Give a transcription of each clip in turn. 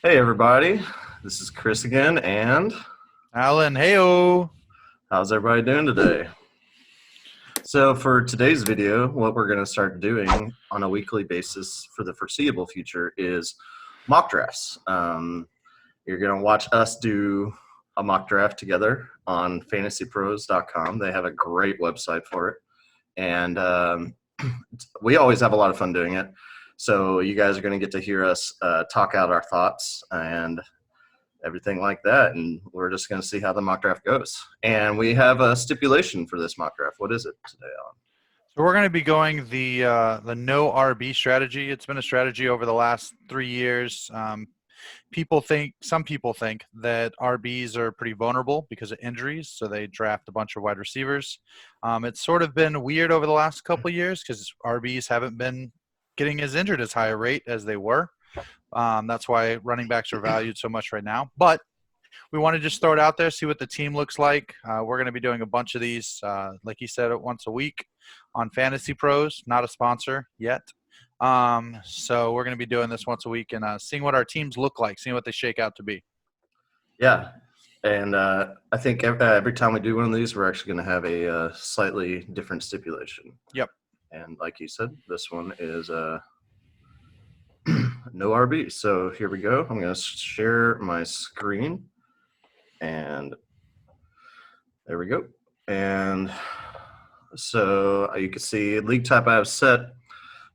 Hey everybody, this is Chris again, and Alan, heyo. how's everybody doing today? So for today's video, what we're going to start doing on a weekly basis for the foreseeable future is mock drafts. You're going to watch us do a mock draft together on fantasypros.com. They have a great website for it, and we always have a lot of fun doing it. So you guys are going to get to hear us talk out our thoughts and everything like that, and we're just going to see how the mock draft goes. And we have a stipulation for this mock draft. What is it today, Alan? So we're going to be going the no RB strategy. It's been a strategy over the last 3 years. Some people think that RBs are pretty vulnerable because of injuries, so they draft a bunch of wide receivers. It's sort of been weird over the last couple of years because RBs haven't been getting as injured as high a rate as they were. That's why running backs are valued so much right now. But we want to just throw it out there, see what the team looks like. We're going to be doing a bunch of these, like you said, once a week on Fantasy Pros. Not a sponsor yet. So we're going to be doing this once a week and seeing what our teams look like, seeing what they shake out to be. Yeah, and I think every time we do one of these, we're actually going to have a slightly different stipulation. Yep. And like you said, this one is no RB. So here we go. I'm going to share my screen, and there we go. And so you can see league type I have set,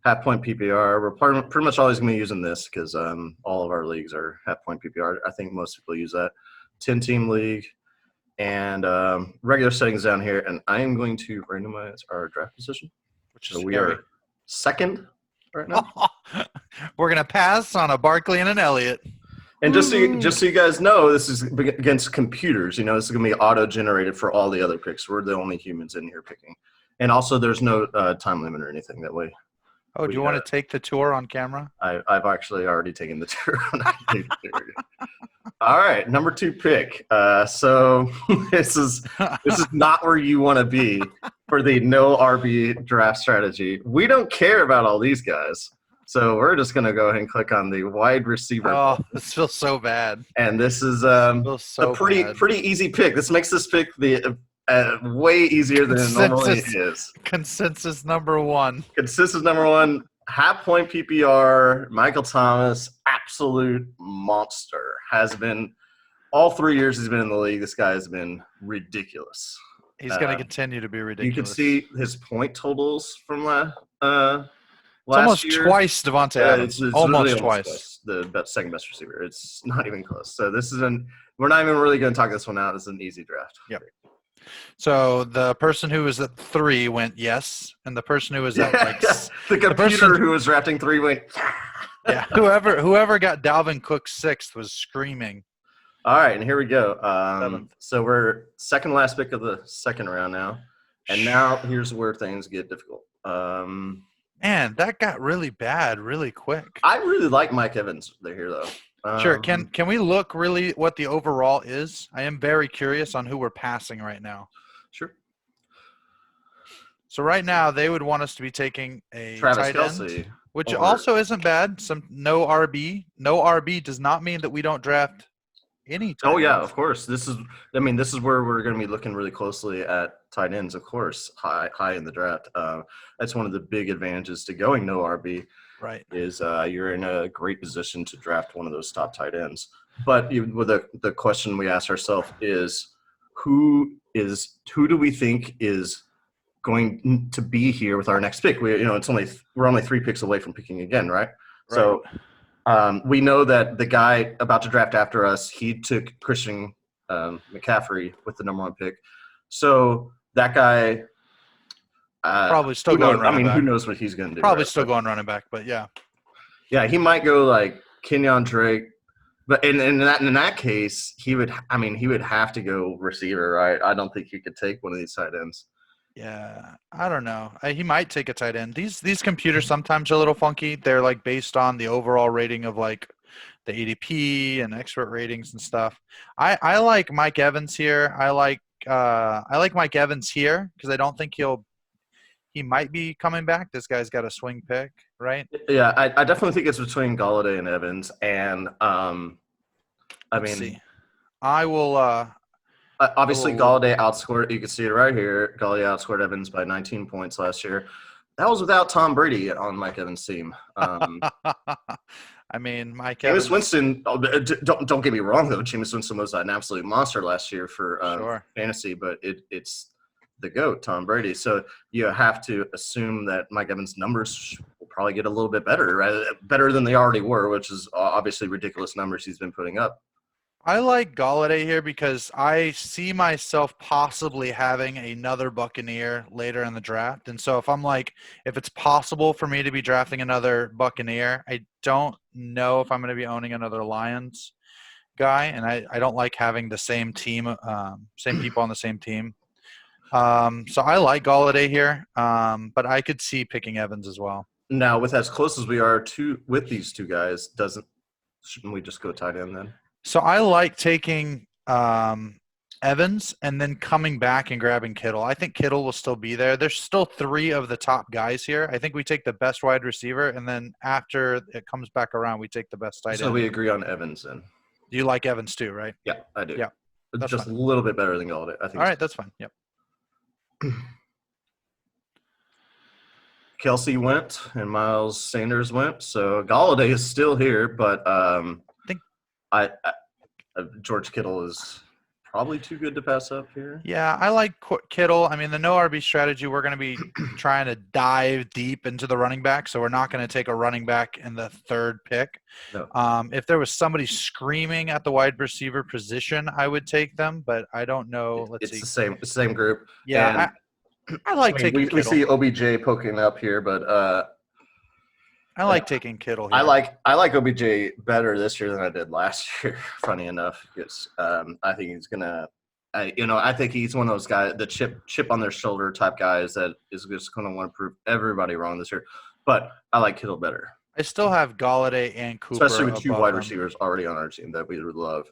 half point PPR. We're pretty much always going to be using this because all of our leagues are half point PPR. I think most people use that. 10-team league, and regular settings down here. And I am going to randomize our draft position. So we are second right now. We're going to pass on a Barkley and an Elliott. And just so you guys know, this is against computers. You know, this is going to be auto-generated for all the other picks. We're the only humans in here picking. And also, there's no time limit or anything that way. Oh, do you want to take the tour on camera? I've actually already taken the tour. All right, number 2 pick. So this is not where you want to be for the no RB draft strategy. We don't care about all these guys. So we're just going to go ahead and click on the wide receiver. Oh, this feels so bad. And this is a pretty easy pick. This makes this pick the way easier than it normally is. Consensus number 1. Consensus number 1, half point PPR, Michael Thomas, absolute monster. Has been all 3 years he's been in the league. This guy has been ridiculous. He's going to continue to be ridiculous. You can see his point totals from last almost year. Twice Devontae Adams. It's almost twice. The second best receiver. It's not even close. So we're not even really going to talk this one out. This is an easy draft. Yep. So the person who was at 3 went yes, and the person who was at the computer who was drafting 3 went yeah. Whoever got Dalvin Cook 6th was screaming. All right, and here we go. So we're second last pick of the second round now, and now here's where things get difficult. Man, that got really bad really quick. I really like Mike Evans here, though. Sure. Can we look really what the overall is? I am very curious on who we're passing right now. Sure. So right now they would want us to be taking a Travis tight Kelce end, which also isn't bad. Some no RB. No RB does not mean that we don't draft any tight ends. Of course. This is where we're going to be looking really closely at tight ends, of course, high in the draft. That's one of the big advantages to going no RB. Right. Is you're in a great position to draft one of those top tight ends. But the question we ask ourselves is who do we think is going to be here with our next pick? We're only 3 picks away from picking again, right? So we know that the guy about to draft after us, he took Christian McCaffrey with the number 1 pick. So that guy probably still going running back. Who knows what he's going to do? Probably still going running back, but yeah. Yeah, he might go like Kenyon Drake. But in that case, he would have to go receiver, right? I don't think he could take one of these tight ends. Yeah, I don't know. He might take a tight end. These computers sometimes are a little funky. They're like based on the overall rating of like the ADP and expert ratings and stuff. I like Mike Evans here. I like Mike Evans here because I don't think he might be coming back. This guy's got a swing pick, right? Yeah, I definitely think it's between Golladay and Evans. And I Let's mean, see. I will. I obviously will. Galladay outscored. You can see it right here. Galladay outscored Evans by 19 points last year. That was without Tom Brady on Mike Evans' team. I mean, Mike Jameis Evans. Winston. Don't get me wrong though. Jameis Winston was an absolute monster last year for Sure. fantasy, but it's the GOAT, Tom Brady. So you have to assume that Mike Evans' numbers will probably get a little bit better, right? Better than they already were, which is obviously ridiculous numbers he's been putting up. I like Galladay here because I see myself possibly having another Buccaneer later in the draft. And so if it's possible for me to be drafting another Buccaneer, I don't know if I'm going to be owning another Lions guy. And I don't like having the same team, same people on the same team. So I like Galladay here, but I could see picking Evans as well. Now, with as close as we are to with these two guys, shouldn't we just go tight end then? So I like taking Evans and then coming back and grabbing Kittle. I think Kittle will still be there. There's still 3 of the top guys here. I think we take the best wide receiver, and then after it comes back around, we take the best tight So end. we agree on Evans then. You like Evans too, right? Yeah, I do. Yeah, that's just fine. a little bit better than Galladay. I think. All right, that's fine. Yep. Kelsey went and Miles Sanders went, so Galladay is still here, but I George Kittle is probably too good to pass up here. Yeah, I like Kittle. I mean, the no RB strategy, we're going to be trying to dive deep into the running back, so we're not going to take a running back in the 3rd pick. No. If there was somebody screaming at the wide receiver position, I would take them, but I don't know. Let's see. It's the same group. Yeah, I like taking Kittle. We see OBJ poking up here, but I like taking Kittle here. I like OBJ better this year than I did last year. Funny enough, because I think he's gonna, I think he's one of those guys, the chip on their shoulder type guys that is just gonna want to prove everybody wrong this year. But I like Kittle better. I still have Galladay and Cooper, especially with 2 wide receivers already on our team that we would love.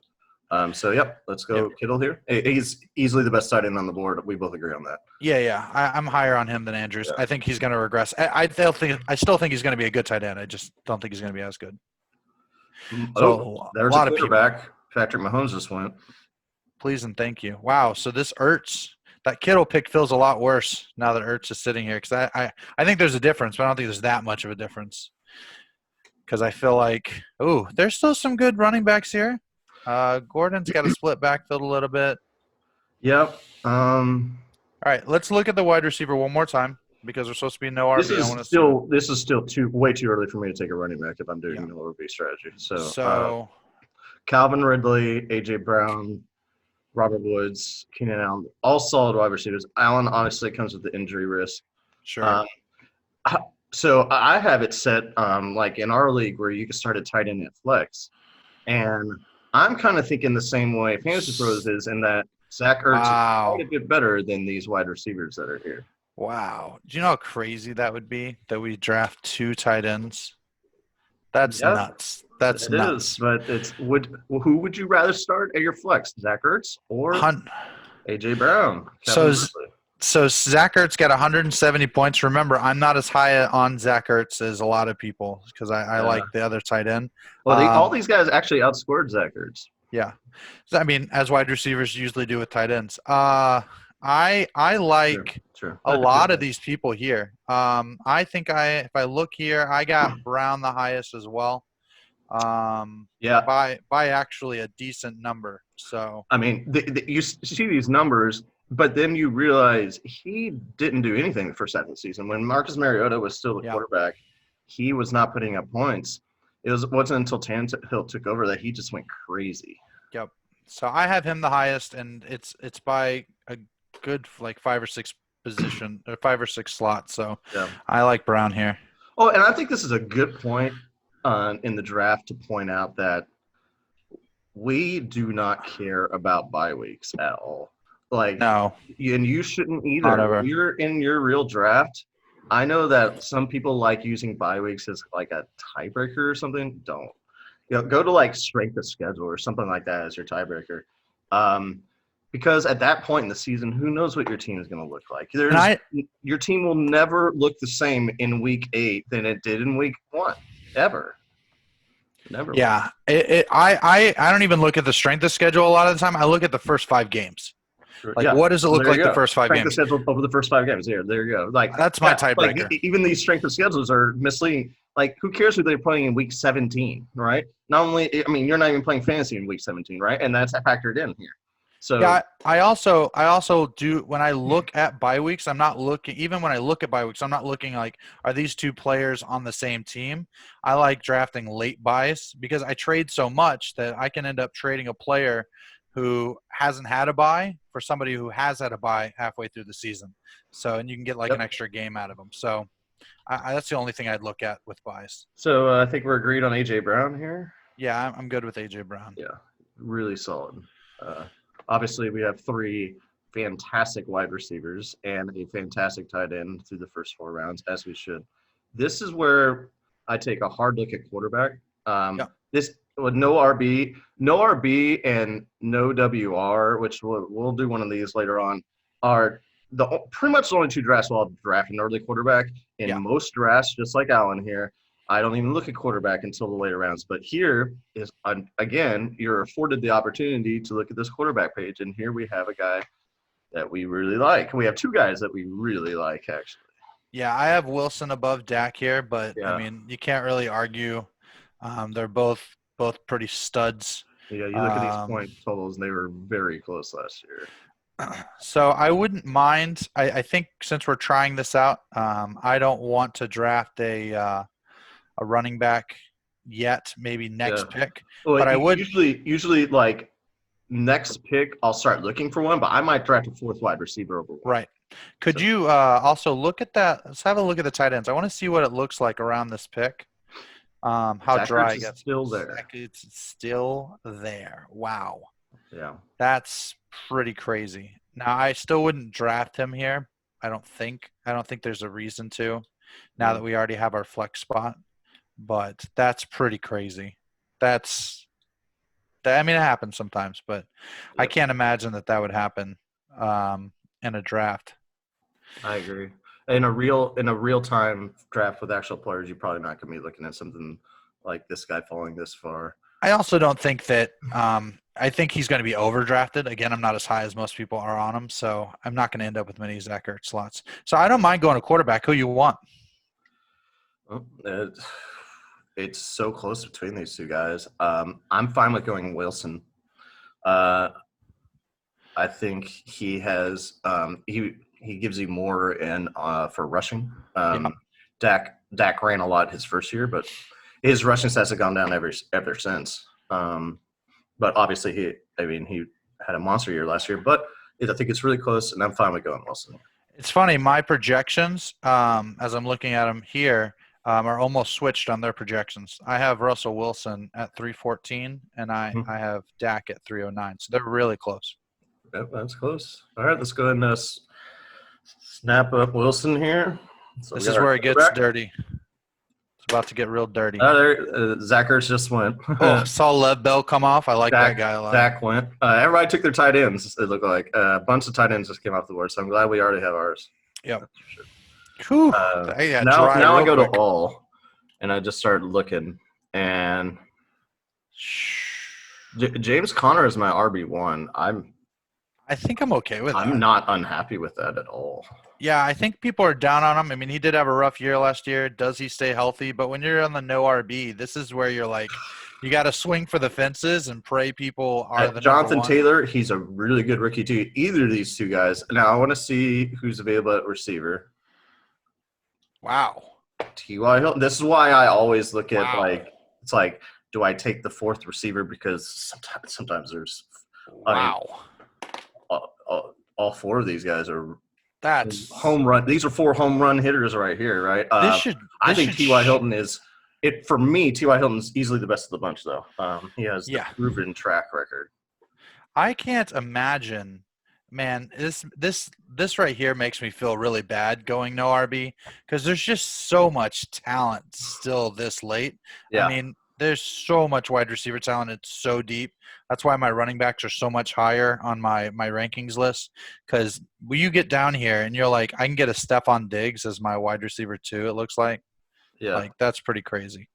So, yep, let's go Kittle here. He's easily the best tight end on the board. We both agree on that. Yeah. I'm higher on him than Andrews. Yeah. I think he's going to regress. I still think he's going to be a good tight end. I just don't think he's going to be as good. So there's a lot of quarterback. Patrick Mahomes just went. Please and thank you. Wow. So this Ertz, that Kittle pick feels a lot worse now that Ertz is sitting here because I think there's a difference, but I don't think there's that much of a difference. Because I feel like, there's still some good running backs here. Gordon's got a split backfield a little bit. Yep. All right, let's look at the wide receiver one more time because we're supposed to be no RB. This is still way too early for me to take a running back if I'm doing no RB strategy. So Calvin Ridley, AJ Brown, Robert Woods, Keenan Allen, all solid wide receivers. Allen honestly comes with the injury risk. Sure. So I have it set like in our league where you can start a tight end at flex, and I'm kind of thinking the same way Fantasy Pros is in that Zach Ertz is quite a bit better than these wide receivers that are here. Wow. Do you know how crazy that would be that we draft 2 tight ends? That's nuts. That's nuts. But who would you rather start at your flex, Zach Ertz or AJ Brown? So Zach Ertz got 170 points. Remember, I'm not as high on Zach Ertz as a lot of people because I like the other tight end. Well, all these guys actually outscored Zach Ertz. Yeah. So, I mean, as wide receivers usually do with tight ends. I like a lot of these people here. I think if I look here, I got Brown the highest as well. By actually a decent number. So I mean, you see these numbers, but then you realize he didn't do anything the first half of the season. When Marcus Mariota was still the quarterback, he was not putting up points. It wasn't until Tannehill took over that he just went crazy. Yep. So I have him the highest, and it's by a good 5 or 6 position or 5 or 6 slots. So I like Brown here. Oh, and I think this is a good point in the draft to point out that we do not care about bye weeks at all. No. And you shouldn't either. If you're in your real draft, I know that some people like using bye weeks as like a tiebreaker or something. Don't. Go to strength of schedule or something like that as your tiebreaker. Because at that point in the season, who knows what your team is going to look like? Your team will never look the same in week 8 than it did in week 1, ever. Never will. Yeah, I don't even look at the strength of schedule a lot of the time. I look at the first 5 games. Sure. Like, Yeah. what does it So look there you like the go. first five Strength of games? schedule over the first 5 games. There you go. Like, That's my yeah, like tiebreaker. even these strength of schedules are misleading. Like, who cares who they're playing in week 17, right? Not only, I mean, you're not even playing fantasy in week 17, right? And that's factored in here. So, Yeah, I also do when I look at bye weeks, I'm not looking even when I look at bye weeks, I'm not looking like are these two players on the same team? I like drafting late buys because I trade so much that I can end up trading a player who hasn't had a buy for somebody who has had a buy halfway through the season. So and you can get like an yep. extra game out of them. So that's the only thing I'd look at with buys. So I think we're agreed on AJ Brown here. Yeah, I'm good with AJ Brown. Yeah, really solid. Uh, Obviously, we have 3 fantastic wide receivers and a fantastic tight end through the first 4 rounds, as we should. This is where I take a hard look at quarterback. Yeah. This with no RB, and no WR, which we'll do one of these later on, are pretty much the only 2 drafts I'll draft an early quarterback. In Yeah. most drafts, just like Allen here, I don't even look at quarterback until the later rounds. But here is, again, you're afforded the opportunity to look at this quarterback page. And here we have a guy that we really like. We have 2 guys that we really like, actually. Yeah, I have Wilson above Dak here, but Yeah. I mean, you can't really argue. They're both pretty studs. Yeah, you look at these point totals, and they were very close last year. So I wouldn't mind. I think since we're trying this out, I don't want to draft a running back yet. Maybe next pick, Well, but I would. usually like next pick, I'll start looking for one, but I might draft a 4th wide receiver over one. Right. Could So- you also look at that? Let's have a look at the tight ends. I want to see what it looks like around this pick. How Zach dry Ertz it is gets. still there. It's still there. Wow. Yeah. That's pretty crazy. Now I still wouldn't draft him here. I don't think there's a reason to now that we already have our flex spot. But that's pretty crazy. I mean, it happens sometimes, but I Yep. can't imagine that would happen in a draft. I agree. In a real time draft with actual players, you're probably not going to be looking at something like this guy falling this far. I also don't think that I think he's going to be overdrafted. Again, I'm not as high as most people are on him, so I'm not going to end up with many Zach Ertz slots. So I don't mind going to quarterback. Who you want? Well, it's so close between these 2 guys. I'm fine with going Wilson. I think he has he gives you more in for rushing. Dak ran a lot his first year, but his rushing stats have gone down ever since. But obviously he had a monster year last year. But I think it's really close, and I'm fine with going Wilson. It's funny. My projections, as I'm looking at them here, are almost switched on their projections. I have Russell Wilson at 314, and I have Dak at 309. So they're really close. Yep, that's close. All right, let's go ahead and snap up Wilson here. So this is where it gets dirty. It's about to get real dirty. Zach Ertz just went. Saw Lev Bell come off. I like that guy a lot. Dak went. Everybody took their tight ends. It looked like a bunch of tight ends just came off the board. So I'm glad we already have ours. Yep. Now I go to all, and I just start looking, and James Conner is my RB1. I think I'm okay with that. I'm not unhappy with that at all. Yeah, I think people are down on him. I mean, he did have a rough year last year. Does he stay healthy? But when you're on the no RB, this is where you're like, you got to swing for the fences and pray people are the Jonathan Taylor, he's a really good rookie too. Either of these 2 guys. Now I want to see who's available at receiver. Wow. T.Y. Hilton. This is why I always look at it's like, do I take the 4th receiver? Because sometimes there's all 4 of these guys are home run. These are 4 home run hitters right here, right? I think T.Y. Hilton is it for me. T.Y. Hilton's easily the best of the bunch, though. He has the proven track record. I can't imagine, man. This right here makes me feel really bad going no RB because there's just so much talent still this late. Yeah. I mean, there's so much wide receiver talent. It's so deep. That's why my running backs are so much higher on my rankings list. Because when you get down here and you're like, I can get a Stephon Diggs as my wide receiver too, it looks like. Yeah. Like, that's pretty crazy.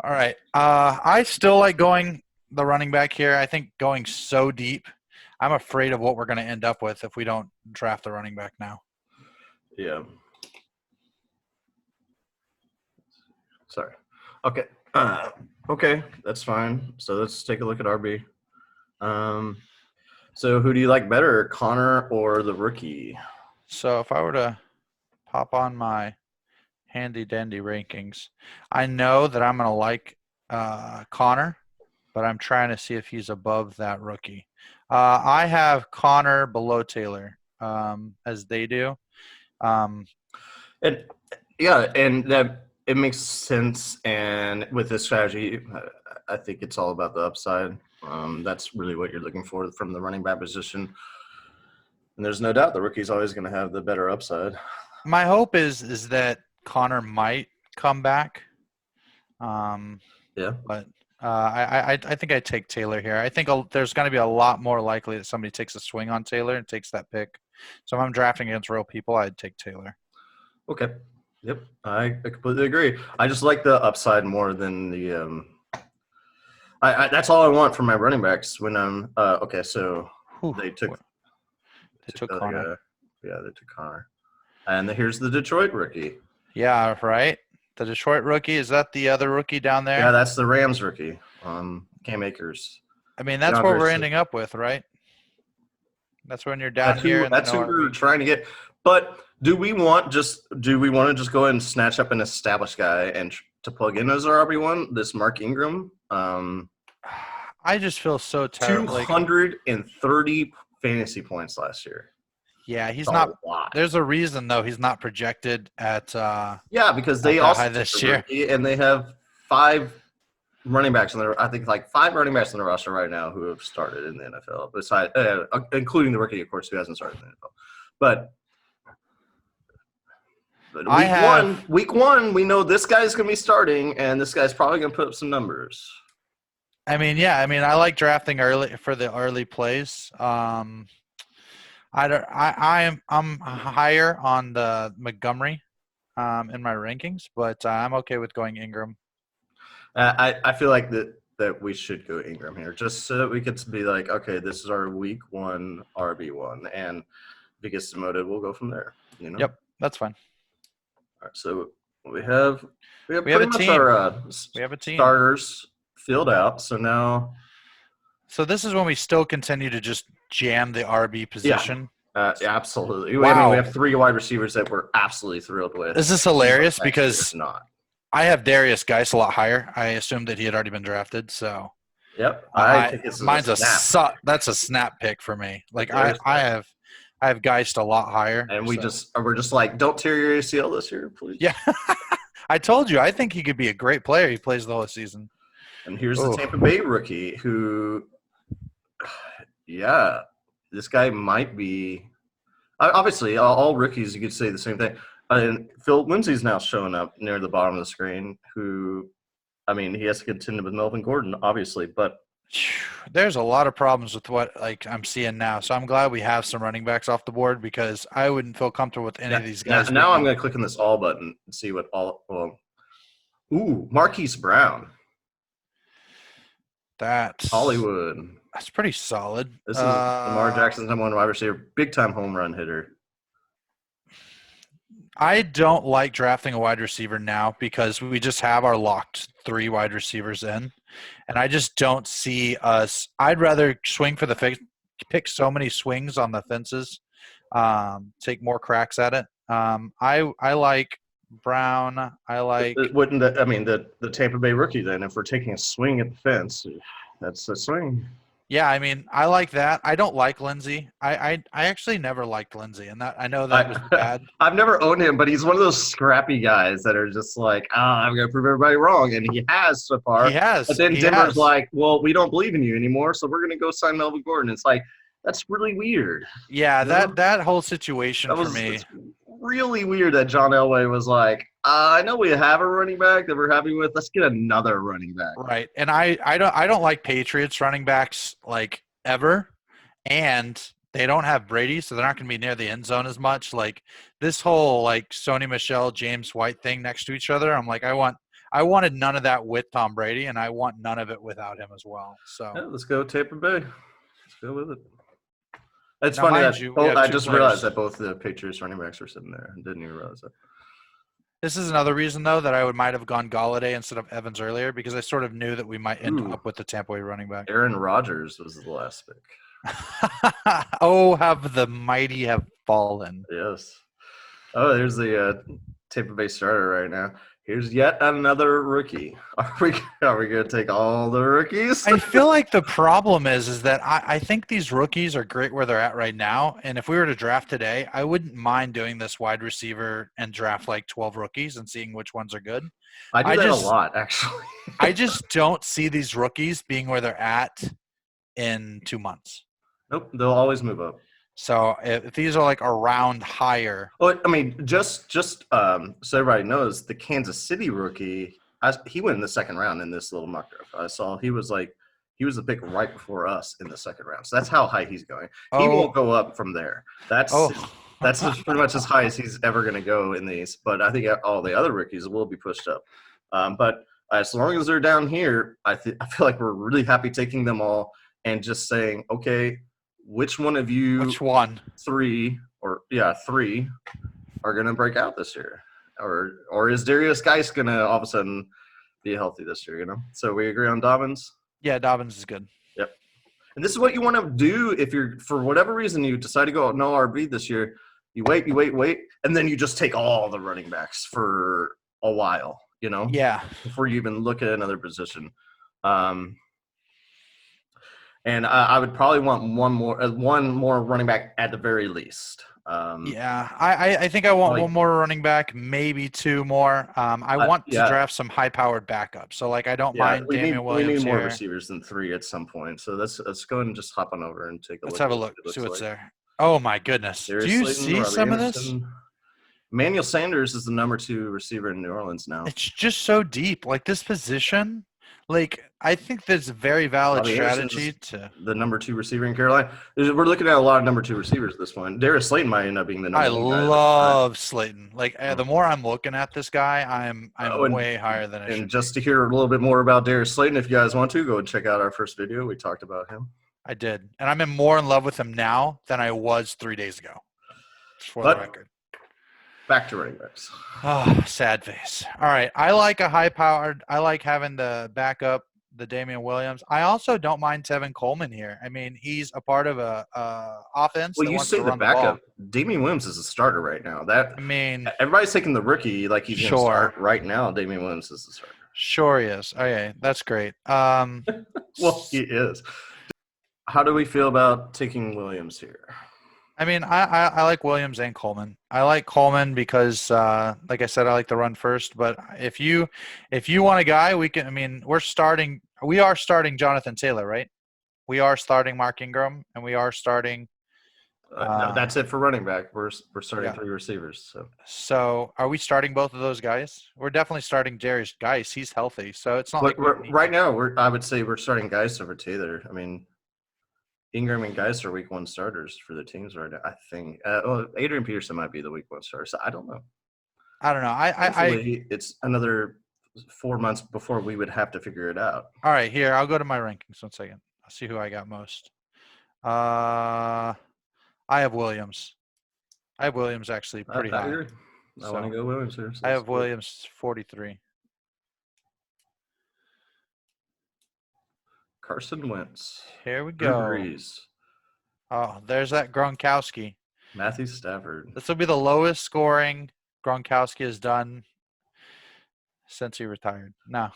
All right. I still like going the running back here. I think going so deep, I'm afraid of what we're going to end up with if we don't draft the running back now. Yeah. Sorry. Okay. Okay, that's fine. So let's take a look at RB. So who do you like better, Connor or the rookie? So if I were to pop on my handy dandy rankings, I know that I'm going to like Connor, but I'm trying to see if he's above that rookie. I have Connor below Taylor, as they do. Um, And yeah, and that it makes sense. And with this strategy, I think it's all about the upside. That's really what you're looking for from the running back position. And there's no doubt the rookie's always going to have the better upside. my hope is that Connor might come back. Yeah. But I think I take Taylor here. I think there's going to be a lot more likely that somebody takes a swing on Taylor and takes that pick. So if I'm drafting against real people, I'd take Taylor. Okay. Yep. I completely agree. I just like the upside more than the. I that's all I want from my running backs when I'm. Okay, so Whew. they took Connor. yeah, they took Connor, and here's the Detroit rookie. Yeah, right. The Detroit rookie, is that the other rookie down there? Yeah, that's the Rams rookie. Cam Akers. I mean, that's what we're ending up with, right? That's when you're down here. That's who we're trying to get. But do we want to just go ahead and snatch up an established guy and to plug in as our RB1? This Mark Ingram. I just feel so tired. 230 fantasy points last year. Yeah, he's not. There's a reason though he's not projected at. Yeah, because they also high this year, and they have 5 running backs on their. I think like 5 running backs on the roster right now who have started in the NFL. Besides, including the rookie, of course, who hasn't started in the NFL. But week one, we know this guy's going to be starting, and this guy's probably going to put up some numbers. I mean, yeah. I mean, I like drafting early for the early plays. I'm higher on the Montgomery in my rankings, but I'm okay with going Ingram. I feel like that we should go Ingram here, just so that we could be like, okay, this is our week 1 RB1, and if he gets demoted, we'll go from there. You know. Yep, that's fine. All right, so we have a team. We have a team. Starters filled out. So now. So this is when we still continue to just jam the RB position. Yeah, absolutely. Wow. I mean, we have 3 wide receivers that we're absolutely thrilled with. This is hilarious because I have Darius Geis a lot higher. I assumed that he had already been drafted. So. Yep. I think it's mine's that's a snap pick for me. Like I have Geist a lot higher. And we're just like, don't tear your ACL this year, please. Yeah. I told you, I think he could be a great player. He plays the whole season. And here's the Tampa Bay rookie who, yeah, this guy might be – obviously, all rookies, you could say the same thing. And Phil Lindsay's now showing up near the bottom of the screen who, I mean, he has to contend with Melvin Gordon, obviously, but – there's a lot of problems with what I'm seeing now. So I'm glad we have some running backs off the board because I wouldn't feel comfortable with any of these guys. Now I'm going to click on this all button and see what Marquise Brown. That's Hollywood. That's pretty solid. This is Lamar Jackson's #1 wide receiver, big time home run hitter. I don't like drafting a wide receiver now because we just have our locked 3 wide receivers in. And I just don't see us – I'd rather swing for the pick so many swings on the fences, take more cracks at it. I like Brown. I like – Wouldn't that – I mean, the Tampa Bay rookie then, if we're taking a swing at the fence, that's a swing. Yeah, I mean, I like that. I don't like Lindsey. I actually never liked Lindsey, and that I know that was bad. I've never owned him, but he's one of those scrappy guys that are just like, I'm going to prove everybody wrong, and he has so far. He has. But then Denver's like, well, we don't believe in you anymore, so we're going to go sign Melvin Gordon. It's like, that's really weird. Yeah, that whole situation for me. It's really weird that John Elway was like, I know we have a running back that we're happy with. Let's get another running back. Right. And I don't like Patriots running backs like ever. And they don't have Brady, so they're not going to be near the end zone as much. Like this whole like Sony Michel, James White thing next to each other. I'm like, I want I wanted none of that with Tom Brady, and I want none of it without him as well. Yeah, So let's go Tampa Bay. Let's go with it. It's now, funny mind that you, we both, have I two just realized players. that both the Patriots running backs were sitting there. I didn't even realize that. This is another reason, though, that I might have gone Galladay instead of Evans earlier because I sort of knew that we might end Ooh, up with the Tampa Bay running back. Aaron Rodgers was the last pick. Oh, have the mighty have fallen. Yes. Oh, there's the Tampa Bay starter right now. Here's yet another rookie. Are we going to take all the rookies? I feel like the problem is that I think these rookies are great where they're at right now. And if we were to draft today, I wouldn't mind doing this wide receiver and draft like 12 rookies and seeing which ones are good. I do I that a just lot, actually. I just don't see these rookies being where they're at in 2 months. Nope, they'll always move up. So if these are like around higher, Well, I mean, just so everybody knows, the Kansas City rookie, he went in the second round in this little mock draft. I saw he was the pick right before us in the second round. So that's how high he's going. He won't go up from there. That's oh, just pretty much as high as he's ever going to go in these. But I think all the other rookies will be pushed up. But as long as they're down here, I feel like we're really happy taking them all and just saying, okay, which one of you which one? three are going to break out this year? Or is Darius Geis going to all of a sudden be healthy this year, So we agree on Dobbins? Yeah, Dobbins is good. Yep. And this is what you want to do if you're, for whatever reason, you decide to go no RB this year. You wait, and then you just take all the running backs for a while, Yeah. before you even look at another position. And I would probably want one more running back at the very least. Yeah, I think I want one more running back, maybe two more. I want to draft some high-powered backups. So, I don't mind Damian Williams. We need more here. receivers than three at some point. So let's go ahead and just hop on over and take a look. Let's have a look. See what's there. Oh my goodness! Darius Do you Slayton, see Robbie some Anderson. of this? Emmanuel Sanders is the number 2 receiver in New Orleans now. It's just so deep. This position, I think that's a very valid strategy to the number 2 receiver in Carolina. We're looking at a lot of number 2 receivers at this point. Darius Slayton might end up being the number 1 guy. I love Slayton. The more I'm looking at this guy, I'm way higher than I should. And just to hear a little bit more about Darius Slayton, if you guys want to, go and check out our first video. We talked about him. I did. And I'm more in love with him now than I was 3 days ago, for the record. Back to running backs. Oh, sad face. All right. I like I like having the backup, the Damian Williams. I also don't mind Tevin Coleman here. I mean, he's a part of a offense. Well, you say the backup. Damian Williams is a starter right now. Everybody's taking the rookie like he's going to start right now. Damian Williams is the starter. Sure he is. Okay, that's great. Well, he is. How do we feel about taking Williams here? I mean, I like Williams and Coleman. I like Coleman because, like I said, I like to run first. But if you want a guy, we can. I mean, we are starting Jonathan Taylor, right? We are starting Mark Ingram, and we are starting. No, that's it for running back. We're starting 3 receivers. So are we starting both of those guys? We're definitely starting Darius Geis. He's healthy, so it's not right now. I would say we're starting Geis over Taylor. I mean, Ingram and Geis are week 1 starters for the teams right now, I think. Adrian Peterson might be the week 1 starter. So I don't know. It's another 4 months before we would have to figure it out. All right, here I'll go to my rankings 1 second. I'll see who I got most. I have Williams. I have Williams actually pretty high. I want to go Williams here. I have Williams 43. Carson Wentz. Here we go. Oh, there's that Gronkowski. Matthew Stafford. This will be the lowest scoring Gronkowski has done since he retired. No.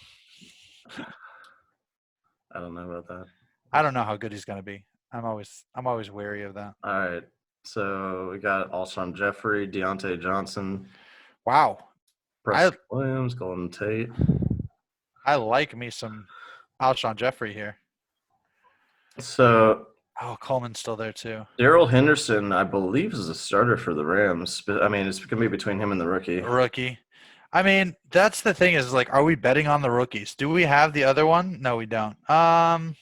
I don't know about that. I don't know how good he's going to be. I'm always wary of that. All right. So we got Alshon Jeffrey, Deontay Johnson. Wow. Preston Williams, Golden Tate. I like me some Alshon Jeffrey here. So Coleman's still there too. Darrell Henderson, I believe, is a starter for the Rams. But I mean, it's going to be between him and the rookie. I mean, that's the thing is are we betting on the rookies? Do we have the other one? No, we don't. I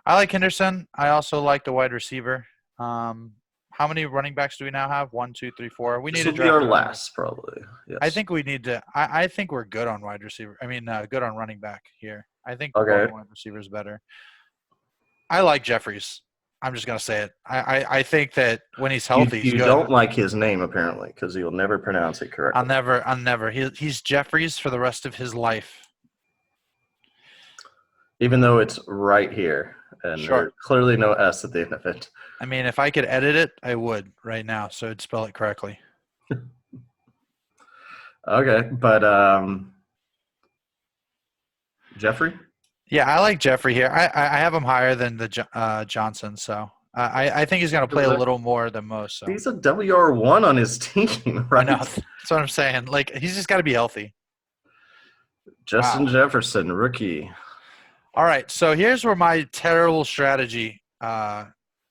like Henderson. I also like the wide receiver. how many running backs do we now have? 1, 2, 3, 4. We This need to will be our draft. last, probably. Yes. I think we need to. I think we're good on wide receiver. I mean, good on running back here. I think Okay. going wide receiver is better. I like Jeffries. I'm just gonna say it. I think that when he's healthy, he's You good. don't like his name apparently because you'll never pronounce it correctly. I'll never. He's Jeffries for the rest of his life. Even though it's right here, and Sure. there's clearly no S at the end of it. I mean, if I could edit it, I would right now, so it'd spell it correctly. Okay, but Jeffrey? Yeah, I like Jeffrey here. I have him higher than the Johnson, so I think he's going to play a little more than most. So. He's a WR1 on his team, right? I know. That's what I'm saying. Like, he's just got to be healthy. Justin Jefferson, rookie. All right, so here's where my terrible strategy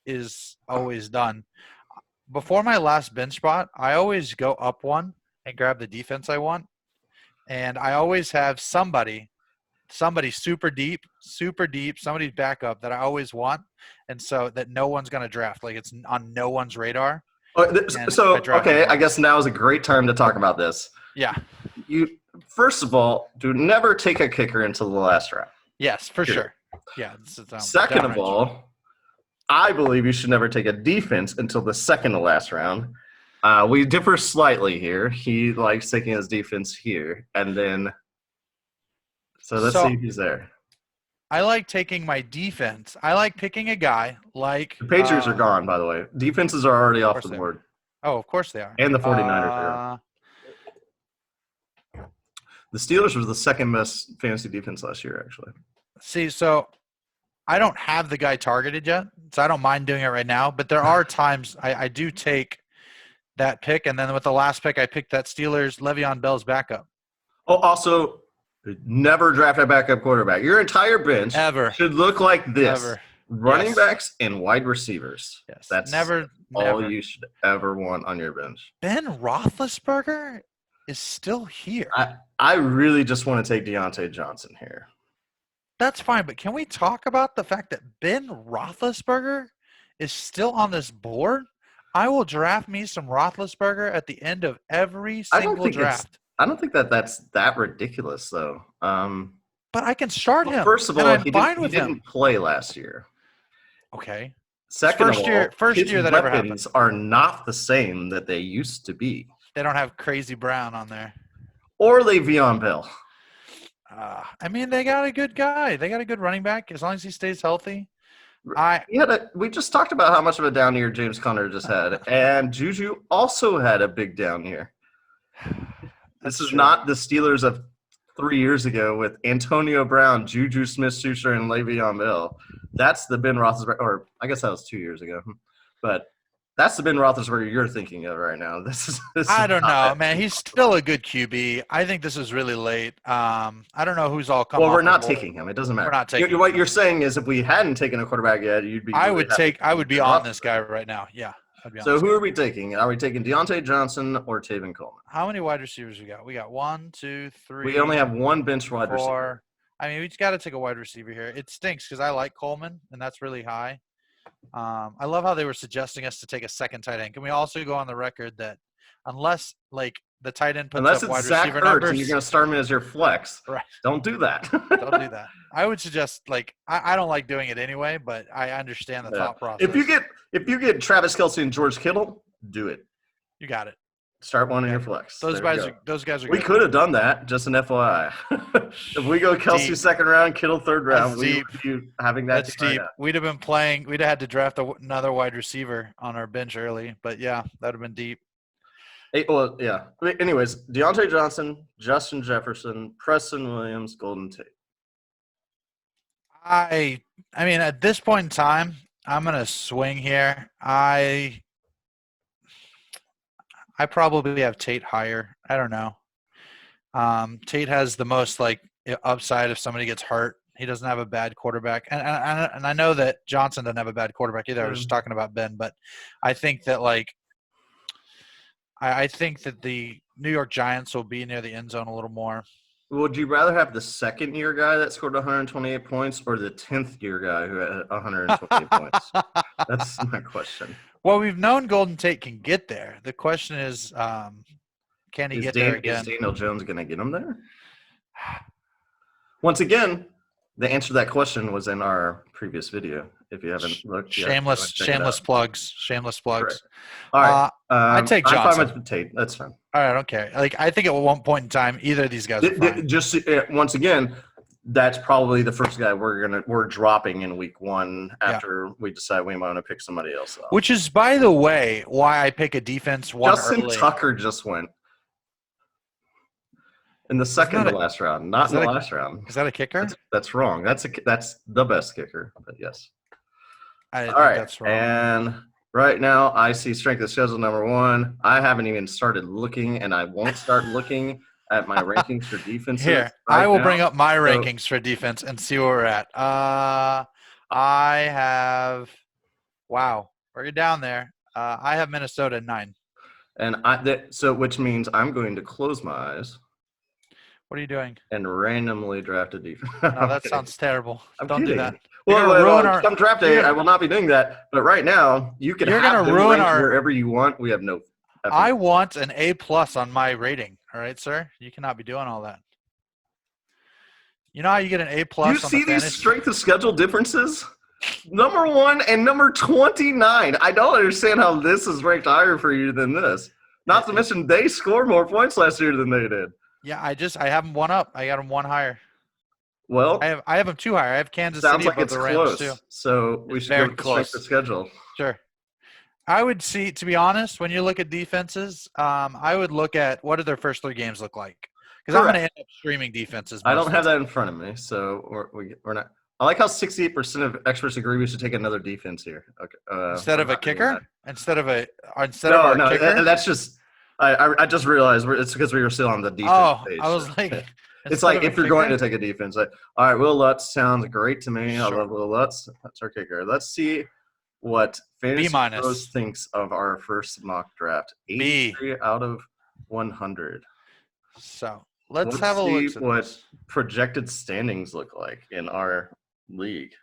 is always done. Before my last bench spot, I always go up one and grab the defense I want, and I always have somebody super deep, somebody's backup that I always want, and so that no one's going to draft. Like, it's on no one's radar. So, okay, I guess now is a great time to talk about this. Yeah. You first of all, do never take a kicker until the last round. Yes, for sure. Yeah. Second of all, I believe you should never take a defense until the second to last round. We differ slightly here. He likes taking his defense here, and then so let's see if he's there. I like taking my defense. I like picking a guy like the Patriots are gone, by the way. Defenses are already off the board. Oh, of course they are. And the 49ers are. The Steelers were the second best fantasy defense last year, actually. See, so I don't have the guy targeted yet, so I don't mind doing it right now. But there are times I do take that pick, and then with the last pick, I picked that Steelers Le'Veon Bell's backup. Oh, also, never draft a backup quarterback. Your entire bench should look like this. Running backs and wide receivers. Yes. That's never you should ever want on your bench. Ben Roethlisberger is still here. I really just want to take Deontay Johnson here. That's fine, but can we talk about the fact that Ben Roethlisberger is still on this board? I will draft me some Roethlisberger at the end of every single draft. I don't think that's that ridiculous, though. But I can start him. First of all, he didn't play last year. Okay. Second of all, first year that ever happened. Weapons are not the same that they used to be. They don't have Crazy Brown on there. Or Le'Veon Bell. I mean, they got a good guy. They got a good running back as long as he stays healthy. We just talked about how much of a down year James Conner just had, and Juju also had a big down year. This is not the Steelers of 3 years ago with Antonio Brown, Juju Smith-Schuster, and Le'Veon Bell. That's the Ben Roethlisberger, or I guess that was 2 years ago. But that's the Ben Roethlisberger you're thinking of right now. I don't know, man. He's still a good QB. I think this is really late. I don't know who's all coming. Well, we're not taking him. It doesn't matter. We're not taking what you're saying is if we hadn't taken a quarterback yet, you'd be. I would be on this guy right now. Yeah. So who are we taking? Are we taking Deontay Johnson or Tavon Coleman? How many wide receivers we got? We got 1, 2, 3. We only have one bench wide receiver. I mean, we just got to take a wide receiver here. It stinks because I like Coleman, and that's really high. I love how they were suggesting us to take a second tight end. Can we also go on the record that unless the tight end puts up wide receiver numbers, and you're going to start him as your flex, right? Don't do that. Don't do that. I would suggest I don't like doing it anyway, but I understand the thought process. If you get Travis Kelce and George Kittle, do it. You got it. Start one in your flex. Those guys are. We could have done that. Just an FYI. If we go Kelce second round, Kittle third round, we would be having that. That's deep. We'd have been playing. We'd have had to draft another wide receiver on our bench early, but yeah, that would have been deep. Well, yeah. Anyways, Deontay Johnson, Justin Jefferson, Preston Williams, Golden Tate. I mean, at this point in time, I'm gonna swing here. I probably have Tate higher. I don't know. Tate has the most upside if somebody gets hurt. He doesn't have a bad quarterback, and I know that Johnson doesn't have a bad quarterback either. I was just talking about Ben, but I think that I think that the New York Giants will be near the end zone a little more. Would you rather have the second-year guy that scored 128 points or the 10th-year guy who had 128 points? That's my question. Well, we've known Golden Tate can get there. The question is, can he get there Is again? Daniel Jones going to get him there? Once again, the answer to that question was in our previous video. If you haven't looked yet, go and check it out. Shameless plugs. Correct. All right. I'd take I'm Johnson. fine with Tate. That's fine. All right, I don't care. Like, I think at one point in time, either of these guys are fine. Just once again, that's probably the first guy we're dropping in week 1 after we decide we want to pick somebody else up. Which is, by the way, why I pick a defense one Justin early. Tucker just went in the second to last round, not in the last round. Is that a kicker? That's wrong. That's the best kicker, but yes. I think that's wrong. And right now I see strength of schedule number 1. I haven't even started looking, and I won't start looking at my rankings for defenses. Here, I will bring up my rankings for defense and see where we're at. I have – wow, we're down there. I have Minnesota at 9. And which means I'm going to close my eyes. What are you doing? And randomly draft a defense. No, that sounds terrible. Don't do that. Well, come draft day, I will not be doing that. But right now, you can have them ranked wherever you want. We have no – I want an A+ on my rating. All right, sir? You cannot be doing all that. You know how you get an A+ on the fantasy? You see these strength of schedule differences? Number 1 and number 29. I don't understand how this is ranked higher for you than this. Not to mention they scored more points last year than they did. Yeah, I have them 1 up. I got them 1 higher. Well, I have them 2 higher. I have Kansas City above the Rams too. So we should go with the strength of schedule. Sure. I would see, to be honest, when you look at defenses, I would look at what do their first 3 games look like, because I'm going to end up streaming defenses. I don't have that in front of me, so we're not. I like how 68% of experts agree we should take another defense here. Okay. Instead of a kicker? Instead of a kicker? That's just I just realized it's because we were still on the defense page. I was like, it's like if you're going to take a defense, like, all right, Will Lutz sounds great to me. Sure. I love Will Lutz. That's our kicker. Let's see what Fantasy Pros thinks of our first mock draft. 83 out of 100. So let's have a look at what projected standings look like in our league.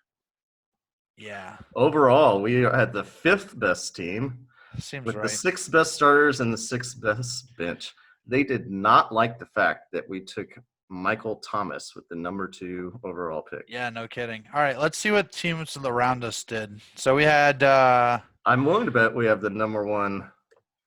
Yeah. Overall, we are at the 5th best team. Seems with right. The 6th best starters and the 6th best bench. They did not like the fact that we took Michael Thomas with the number 2 overall pick. Yeah, no kidding. All right, let's see what teams around us did. So we had I'm willing to bet we have the number 1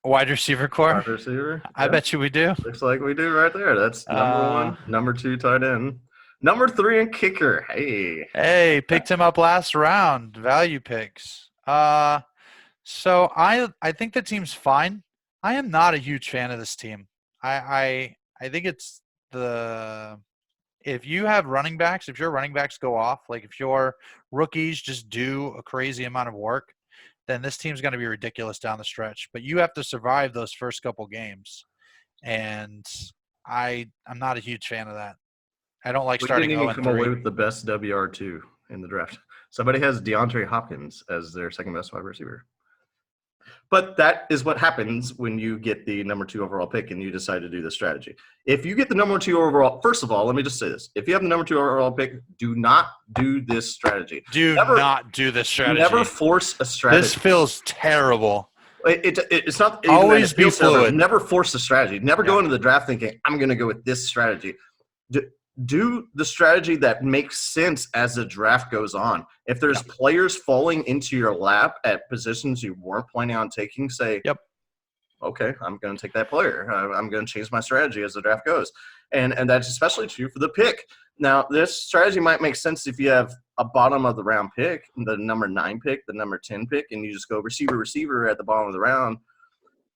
wide receiver core. Wide receiver. I bet you we do. Looks like we do right there. That's number 1, number 2 tight end. Number 3 in kicker. Hey, picked him up last round. Value picks. So I think the team's fine. I am not a huge fan of this team. I think it's if you have running backs, if your running backs go off, like if your rookies just do a crazy amount of work, then this team's going to be ridiculous down the stretch. But you have to survive those first couple games, and I'm not a huge fan of that. I don't like starting 0-3. We didn't even come away with the best WR2 in the draft. Somebody has DeAndre Hopkins as their 2nd best wide receiver. But that is what happens when you get the number 2 overall pick and you decide to do the strategy. If you get the number 2 overall, first of all, let me just say this. If you have the number 2 overall pick, do not do this strategy. Not do this strategy. Never force a strategy. This feels terrible. It's not always be fluid. Never force a strategy. Never go into the draft thinking, I'm going to go with this strategy. Do the strategy that makes sense as the draft goes on. If there's players falling into your lap at positions you weren't planning on taking, say, okay, I'm going to take that player. I'm going to change my strategy as the draft goes. And that's especially true for the pick. Now, this strategy might make sense if you have a bottom of the round pick, the number 9 pick, the number 10 pick, and you just go receiver at the bottom of the round.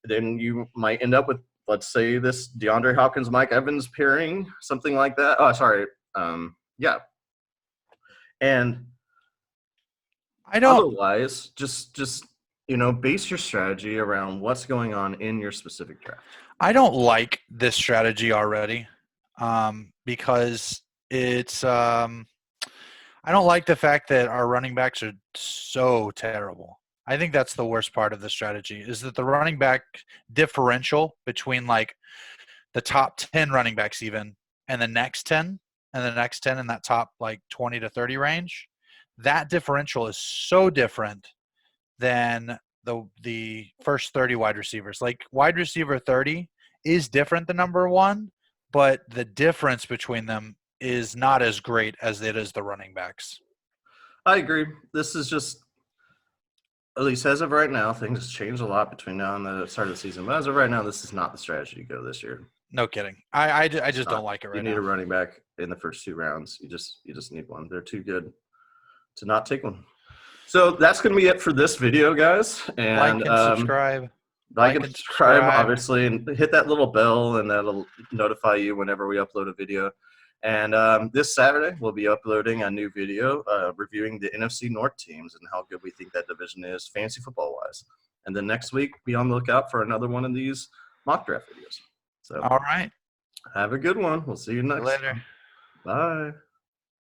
Then you might end up with, let's say, this DeAndre Hopkins, Mike Evans pairing, something like that. Oh, sorry. Yeah. And otherwise, just base your strategy around what's going on in your specific draft. I don't like this strategy already because it's I don't like the fact that our running backs are so terrible. I think that's the worst part of the strategy is that the running back differential between like the top 10 running backs even and the next 10 and the next 10 in that top like 20 to 30 range, that differential is so different than the first 30 wide receivers. Like wide receiver 30 is different than number one, but the difference between them is not as great as it is the running backs. I agree. This is just, at least as of right now, things change a lot between now and the start of the season. But as of right now, this is not the strategy to go this year. No kidding. I just don't like it right now. You need a running back in the first 2 rounds. You just need one. They're too good to not take one. So that's going to be it for this video, guys. And like and subscribe. Like and subscribe, obviously, and hit that little bell, and that'll notify you whenever we upload a video. And this Saturday, we'll be uploading a new video reviewing the NFC North teams and how good we think that division is fantasy football-wise. And then next week, be on the lookout for another one of these mock draft videos. So, all right. Have a good one. We'll see you next later. time. Bye.